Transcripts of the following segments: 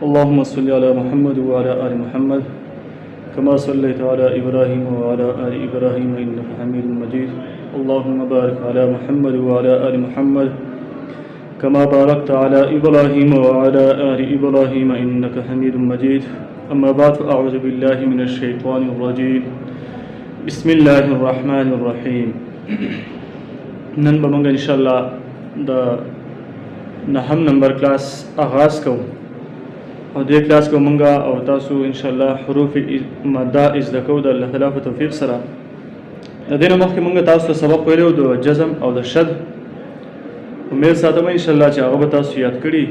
اللهم صل على محمد وعلى آل محمد كما صليت على إبراهيم وعلى آل إبراهيم إنك حميد مجيد. اللهم بارك على محمد وعلى آل محمد كما باركت على إبراهيم وعلى آل إبراهيم إنك حميد مجيد. أما بعد فأعوذ بالله من الشيطان الرجيم. بسم الله الرحمن الرحيم. نن بمنګ ان شاء الله د نهم نمبر کلاس آغاز کوو او دې کلاس کو مونږه او تاسو ان شاء الله حروف ماده زده کوو د الله تعالی په توفیق سره. د دې نه مخکې مونږ تاسو ته سبق ویلو د جزم او د شد. امید ساتم ان شاء الله چې هغه به تاسو یاد کړي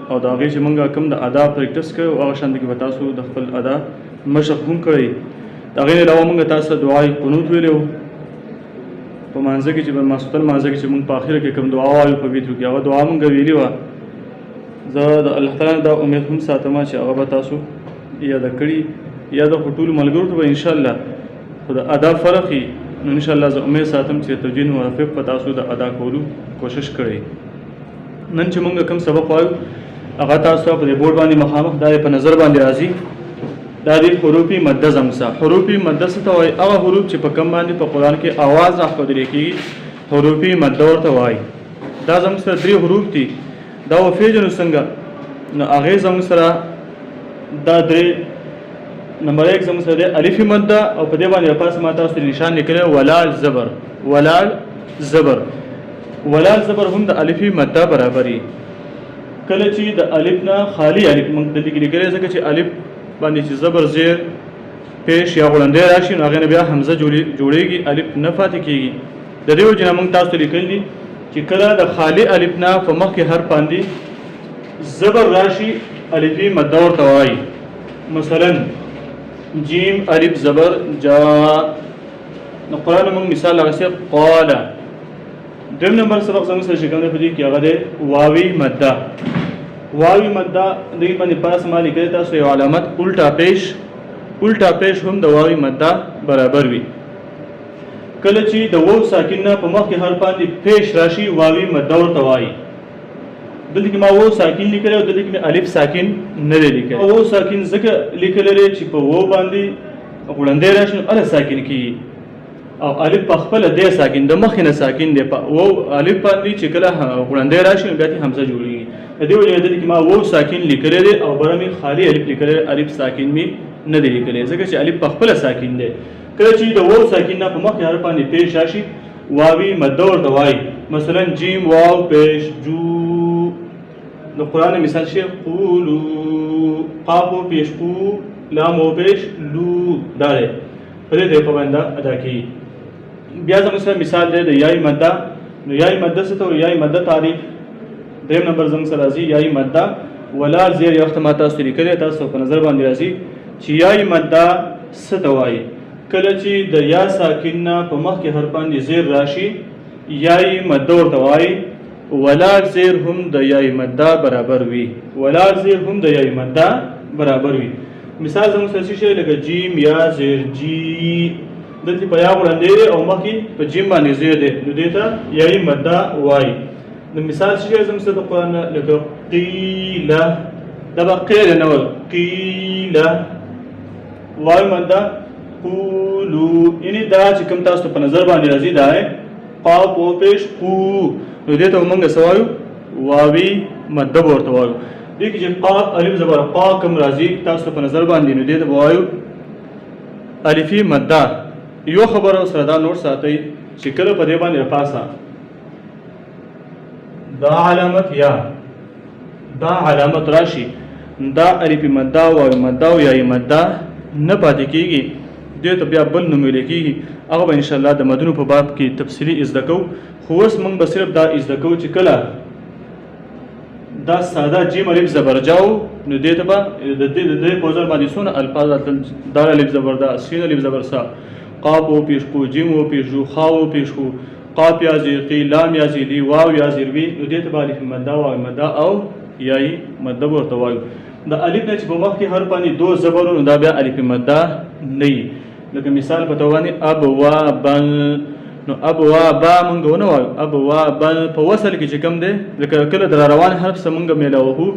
او د هغې چې مونږ کوم د ادا پریکټس کوو هغه شان کې به تاسو د خپل ادا مشق هم کړئ. د هغې نه علاوه مونږ تاسو ته دعای قنوت ویلو په مانځه کې چې په ماسپښین مانځه کې چې مونږ په اخره کې کوم دعا وایو په ویترو کې هغه دعا مونږ ویلې وه. زه د الله تعالی دا امید هم ساتم چې هغه به تاسو یاد کړي یا د ټولو ملګرو ته به ان شاء الله خو د ادا فرق وي نو ان شاء الله زه امید ساتم چې توجیه موافق په تاسو د ادا کولو کوشش کړئ. نن چې مونږ کوم سبق وایو هغه تاسو په دې بورډ باندې مخامخ دا په نظر باندې راځي. دا د حروف مده زمسا. حروف مده څه ته وایي؟ هغه حروف چې په کم باندې په قرآن کې आवाज راښودل کېږي حروف مده ورته وایي. دا زموږ سره درې حروف دي. دا وفیجنو څنګه نو هغې زموږ سره دا درې نمبر 1 زموږ سره دی الف مده او په دې باندې پاس ما تاسو نشان لیکلی ولال زبر. ولال زبر ولال زبر هم د الف مده برابري. کله چې د الف نه خالی الف موږ د دې لیکلی ځکه چې الف باندې چې زبر زیر پیش یا غړندې راشي نو هغې نه بیا حمزه جوړیږي الف نه پاتې کېږي. د دې وجې نه موږ تاسو ته لیکلی دي چې کله د خالی الف نه په مخکې حرف باندې زبر راشي الفي مده ورته وایي. مثلا جیم الف زبر جا. نو قرآن موږ مثال اخیستی قال. دویم نمبر سبق زموږ سره چې کوم دی په دې کې هغه دی واوي مده. واوي مده دې باندې پاس ما لیکلی تاسو یو علامت الټا پیش هم د واوي مده برابر وي. کله چې د واو ساکن نه په مخکې حرف باندې پیش راشي واوي مده ورته وایي. دلته کې ما واو ساکن لیکلی او دلته کې مې الف ساکن نه دی لیکلی. واو ساکن ځکه لیکلی دی چې په واو باندې غړندی راشي نو الف ساکن کېږي او الف په خپله دی ساکن د مخکې نه ساکن دی. په واو الف باندې چې کله غړندی راشي نو بیا ترې حمزه جوړېږي. د دې وجې دلته کې ما واو ساکن لیکلی دی او بره مې خالي الف لیکلی دی. الف ساکن مې نه دی لیکلی ځکه چې الف په خپله ساکن دی. کله چې د واو ساکن نه په مخکې حرف باندې پیش راشي واوي مده ورته وایي. مثلا جیم واو پیش جو. د قرآن مثال شي قولو. قاف و پیش قو. لام و پیش لو. دا دی په دې طریقه باندې ادا کېږي. بیا زموږ سره مثال دی د یای مده. نو یای مده څه ته وایي؟ یای مده تعریف دریم نمبر زموږ سره راځي یای مده. ولال زیر یو وخت ما تاسو ته لیکلی تاسو په نظر باندې راځي چې یای مده څه ته وایي. کله چې د یا ساکن نه په مخکې حرف باندې زیر راشي یای مده ورته وایي. ولال زیر هم د یای مده برابر وي. ولال زیر هم د یای مده برابر وي. مثال زموږ سره څه شی لکه جیم یا زیر جی. دلته په یا وړاندې دی او مخکې په جیم باندې زیر دی نو دې ته یای مده وایي. د مثال څه شی زموږ سره د قرآن لکه قیله. دا به قیله نه وایي قیله. واوي مده قولو. یعنې دا چې کوم تاسو په نظر باندې راځي دا دی قاف و پیش قو. نو دې ته موږ څه وایو؟ واوي مده به ورته وایو. دې کې چې قاف الف زبر قا کوم راځي تاسو په نظر باندې نو دې ته به وایو الفي مده. یو خبره سره دا نوټ ساتئ چې کله په دې باندې پاسه دا علامت یا دا علامت راشي دا الفي مده واوي مده او یای مده نه پاتې کېږي. دې ته بیا بل نوم ویل کېږي. هغه به انشاءالله د مدونو په باب کې تفصیلي زده کوو. خو اوس موږ به صرف دا زده کوو چې کله دا ساده جیم الف زبر جاو نو دې ته به د دې په ځای باندې څونه الفاظ دا الف زبر دا سین الف زبر سا قاف و پیش قو جیم و پیش جو خا و پیش قو قاف یا زیر قی لام یا زیر لی واو یا زیر وی نو دې ته به الف مده واو مده او یای مده ورته وایو. د الف نه چې په مخکې حرف باندې دو زبرونه دا بیا الف مده نه وي. لکه مثال په توګه اب و بل نو ابوابا مونږ ونه وایو ابوابا په وصل کې چې کوم دی لکه کله د روان حرف سره مونږ میلاوهو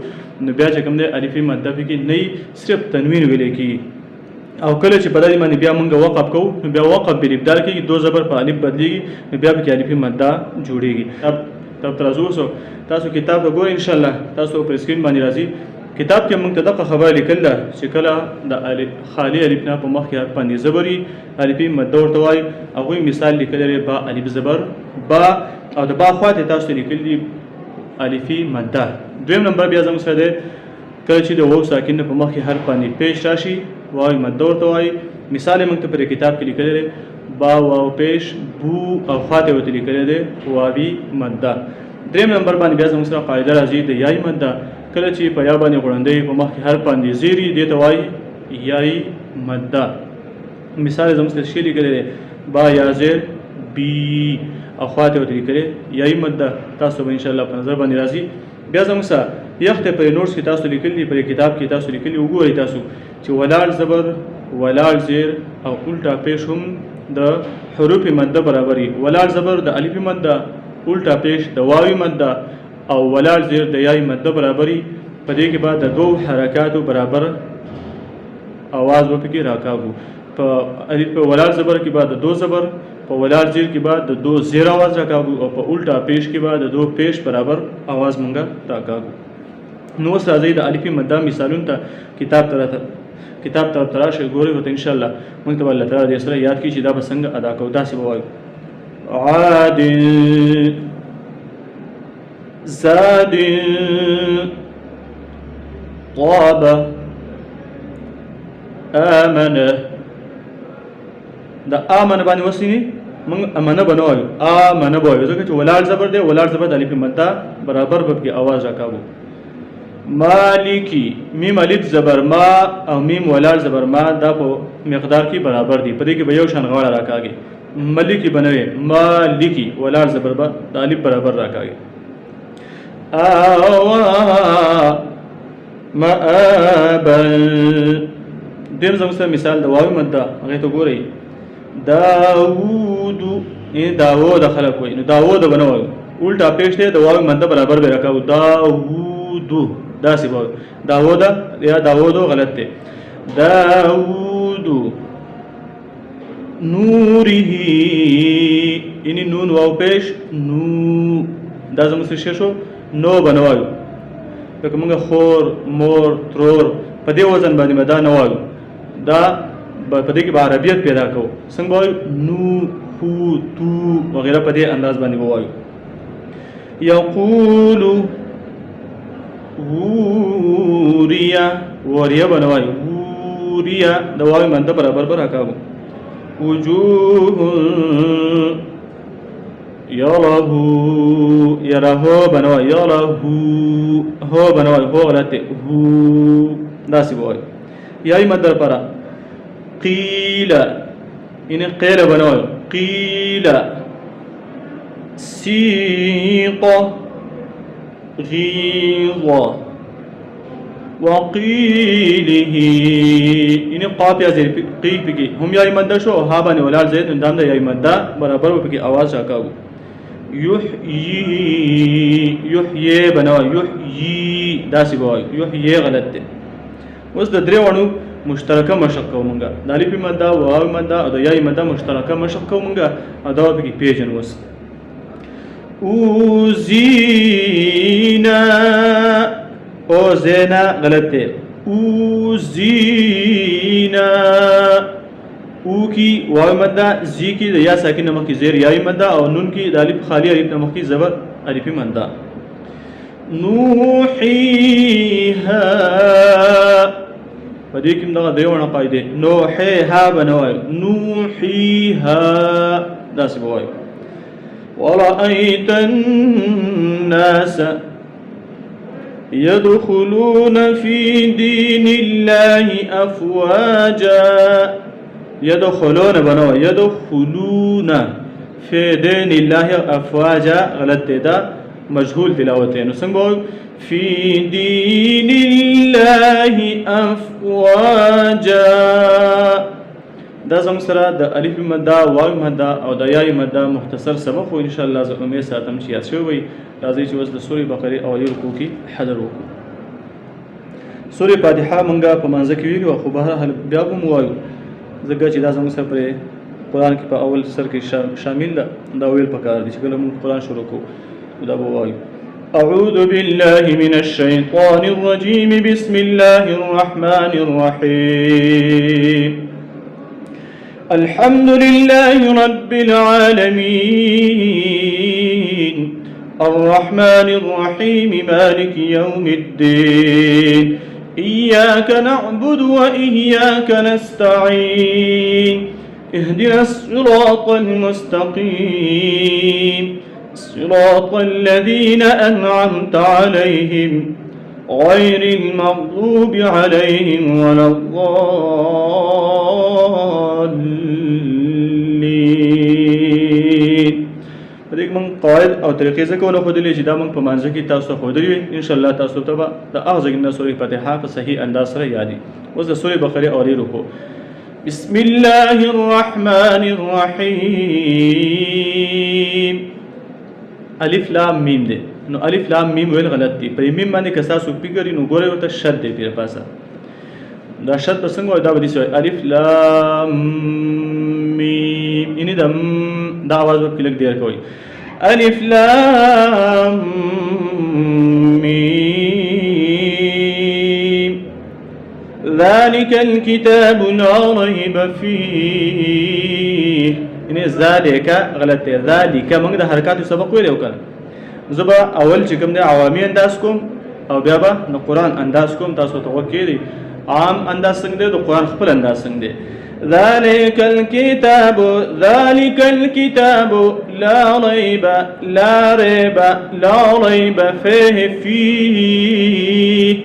نو بیا چې کوم دی الف ماده کې نه صرف تنوین ویل کی او کله چې په دې باندې بیا مونږ وقف کوو نو بیا وقف بل ابدال کې دو زبر په الف بدلیږي نو بیا په الف ماده جوړیږي تب ترازو تاسو کتاب وګورئ ان شاء الله تاسو پر سکرین باندې راځي کتاب کې موږ ته دغه خبره لیکل چې کله د خالی الف نه په مخ کې باندې زبري الف مد ورته وای هغه مثال لیکل لري با الف زبر با او د با خواته تاسو لیکل دي الف مد دویم نمبر بیا زموږ سره ده کله چې د وو ساکن په مخ کې حرف باندې پیش راشي وای مد ورته وای مثال موږ ته پر کتاب کې لیکل لري با واو پیش بو او خواته ورته لیکل دي واوی مد دریم نمبر باندې بیا زموږ سره قاعده راځي د یای مد کله چې په یا باندې غړندې په مخ کې هر باندې زیری دی ته وای یای مد مثال زموږ څه شی لیکل دي با یا زیر بی اخواته وتلی کړي یای مد تاسو به ان شاء الله په نظر باندې راځي بیا زموږ سره یخته پر نوټس کې تاسو لیکلي پر کتاب کې تاسو لیکلي وګورئ تاسو چې ولال زبر ولال زیر او الټا پیش هم د حروف مد برابرۍ ولال زبر د الف مد الټا پیش د واوی مد او ولال زیر د یای مد برابرۍ په دې کې بعد د دوه حرکاتو برابر आवाज و پکې راکاږو په الف په ولال زبر کې بعد د دو زبر په ولال زیر کې بعد د دو زیر आवाज راکاږو او په الټا پیش کې بعد د دو پیش برابر आवाज مونږه راکاږو نو راځي د الف مد مثالونه ته کتاب تراشه ګوري وته ان شاء الله مونږ ته الله تعالی دې سره یاد کی چې دا به څنګه ادا کوو تاسو به وایو عاد زاد طاب آمن دا آمن باندې وسینی موږ امنه بنوایو آمنه بوایو ځکه چې ولال زبر دی ولال زبر د الف مد برابر به کې आवाज راکاږو مالکی میم الف زبر ما او میم ولال زبر ما دا په مقدار کې برابر دي په دې کې به یو شان غواړه راکاږي ملکی بنوي مالکی ولال زبر با د الف برابر راکاږي آوا مآبا دیم زموږ مثال د واو مد هغه ته ګورئ داوود داوود خلق وای نو داوود بنوي الټا پیش ته د واو مد برابر به راکاو داوود داسې وای داوود یا داوود غلط دی داوود نوره ان نون واو پیش نو دا زموږ څه شو نو بنوایو لکه موږ خور مور ترور په دې وزن باندې مدا نه وایو دا په دې کې به عربیت پیدا کوو څنګه وایو نو هو تو وغیرہ په دې انداز باندې وایو یقول وریا وریا بنوایو وریا د واو مند برابر راکاو وجوه يره بنوای يره هو بنوای هو غلطه هو داسې وای یای مدر پرا قیل ان قیل بنوای قیل سیق غیظ وقيله ان قاف یا زیر قی پکې هم یای مد شو ها باندې ولال زید اندام د یای مد برابر پکې आवाज راکاو یحیی بنوا یحیی داسې وای یحیی غلط ده اوس د درې وړو مشترکه مشق کومګه د الف مد او واو مد او د یای مد مشترکه مشق کومګه ادا به کې پیجن وس اوزینا او زینا غلط ده اوزینا او کی واو مد زی کی د یا ساکن نمخ کی زیر یای مد او نون کی د الف خالی الف نمخ کی زبر الف مد نوحیها پدې کې دا دیونه قاعده نوحیها بنوای نوحیها داسې بوای ورأيت الناس يدخلون في دين الله أفواجا يدخلون بنو يدخلون في دين الله أفواجا غلط ده مجهول تلاوتين وسنقول في دين الله أفواجا دا زموږ سره د الف مده واو مده او د یا مده مختصر سبق خو ان شاء الله زه امید ساتم چې یاد شوی وي. راځي چې اوس د سورې بقره اولی رکوع کې حضر وکړو. سورې فاتحه مونږه په منځ کې ویلو خو بهرحال بیا به مو وایو ځکه چې دا زموږ سره پر قرآن کې په اول سر کې شامل ده. دا ویل پکار دي چې کله مونږ قرآن شروع کوو دا به وایو. أعوذ بالله من الشيطان الرجيم بسم الله الرحمن الرحيم الحمد لله رب العالمين الرحمن الرحيم مالك يوم الدين إياك نعبد وإياك نستعين اهدنا الصراط المستقيم صراط الذين أنعمت عليهم غير المغضوب عليهم ولا الضالين. دغه من قواعد او طریقې څخه له خودلې چې دا موږ په مانځ کې تاسو خودلې ان شاء الله تاسو ته به د اغه ځګنه سورې فاتحه په صحیح انداز سره یادي. اوس د سورې بقره اوري رکو. بسم الله الرحمن الرحيم. الف لام میم ده نو الف لام میم ویل غلط دي. په میم باندې کسا سو پیګری نو ګوره ورته شد دی پیر پاسه. دا شد په څنګه دا ودی سوی الف لام میم ان دم دا आवाज ورکړل لګ دیر کوي. الف لام میم ذلك الكتاب لا ريب فيه. ان ذالک غلط دی. ذالک موږ د حرکات سبق ویلو کړه. زبا اول چې کوم د عوامي انداز کوم او بیا به د قران انداز کوم. تاسو ته وکړي عام انداز څنګه دی د قران خپل انداز څنګه دی. ذالک الكتاب لا ريب فيه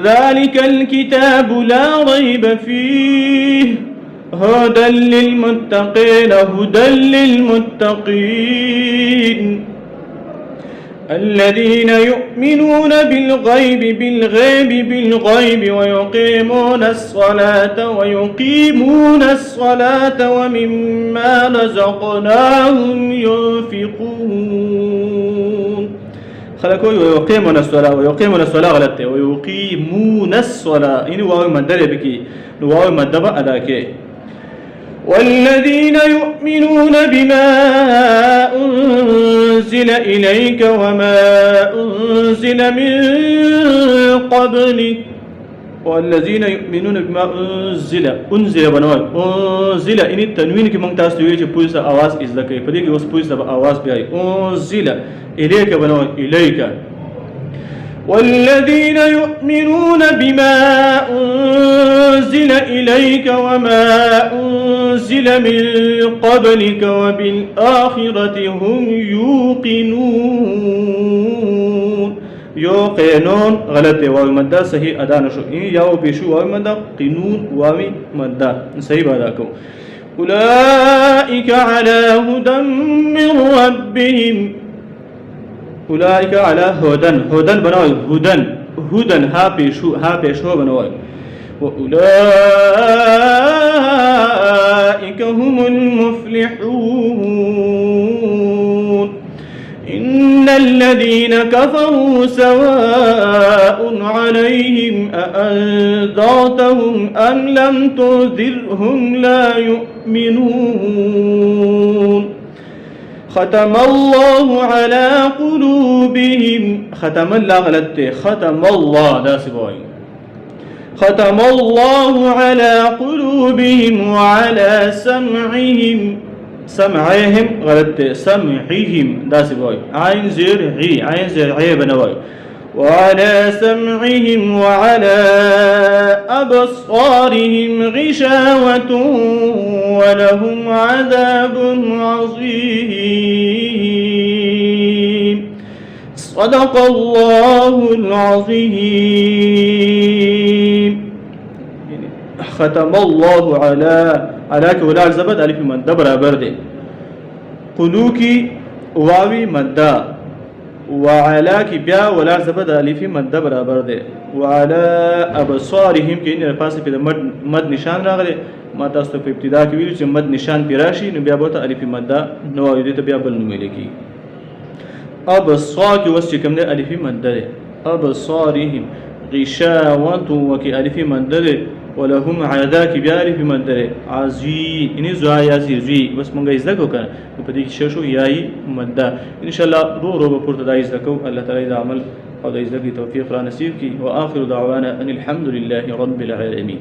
ذلك الكتاب لا ريب فيه هدى للمتقين الذين يؤمنون بالغيب ويقيمون الصلاة ومما رزقناهم ينفقون. خلقوا ويقيمون الصلاة غلط ہے. ويقيمون الصلاة ان واو مدر بکی واو مدب ادا کے. والذين يؤمنون بما أنزل إليك وما أنزل من قبلك والذين يؤمنون بما أنزل بنوال أنزل إن التنوين كي مونږ تاسو ویل چې پولیس आवाज از لکه په دې کې اوس پولیس आवाज بیا أنزل إليك بنوال إليك. والذين يؤمنون بما أنزل إليك وما أنزل من قبلك وبالآخرة هم يوقنون غلط واو مدة صحيح أدا نشو. ياو بيشو واو مدة قنون واو مدة صحيح أدا كو. أولئك على هدى من ربهم أولئك على هدى بنوي هدى ها بيشو بنوي. وأولئك هم المفلحون. إن الذين كفروا سواء عليهم أأنذرتهم أم لم تنذرهم لا يؤمنون. ختم الله على قلوبهم. ختم الله غلط. ختم الله دا سبوي. ختم الله على قلوبهم وعلى سمعهم غلط. سمعهم دا سبوي. عين زر عي بنوي. وعلى سمعهم وعلى أبصارهم غشاوة ولهم عذاب عظيم. صدق الله العظيم. ختم الله على ولا زبد الف مد برابر دي. قلوكي واوي مدّا وعلى کی بیا ولا زبد الف مد برابر ده. وعلى ابصارهم کې نه پاسه په مد نشان راغلی ما تاسو ته په ابتدا کې ویل چې مد نشان پې راشي نو بیا به ورته الف مده نه وایو دې ته بیا بل نوم ویلی کېږي. ابصار کې اوس چې کوم دی الف مده دی ابصارهم غشاوة وکې الف مده دی ولهم عذا کې بیا الف مده دی عزي یعنې زوا یا زي بس مونږ یې زده کړو که نو په دې کې څه شو یایي مده انشاءالله ورو به پورته دا یې زده کوو. الله تعالی د عمل او د زده کړې توفیق را نصیب کړي. وآخر دعوانا ان الحمد لله رب العالمین.